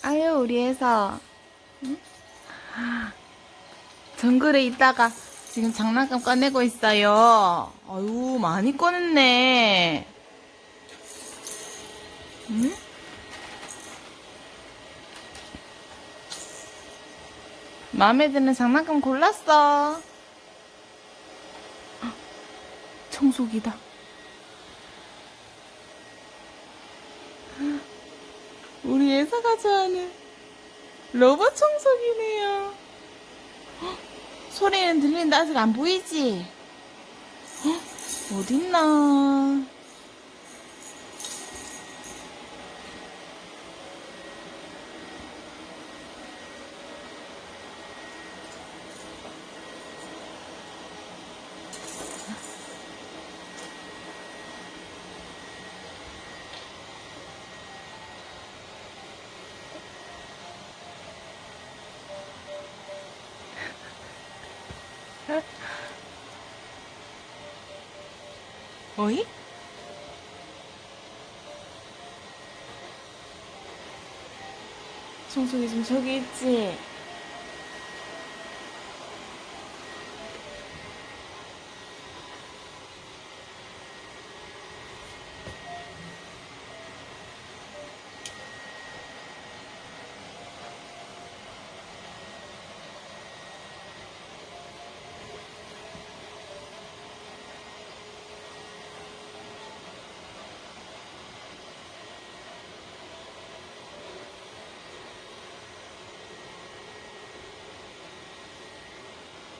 아유, 우리 애서. 응? 정글에 있다가 지금 장난감 꺼내고 있어요. 아유, 많이 꺼냈네. 응? 마음에 드는 장난감 골랐어. 청소기다. 우리 애사가 좋아하는 로봇 청소기네요. 소리는 들리는데 아직 안 보이지? 어딨나? 어이? 청소기 지금 저기 있지?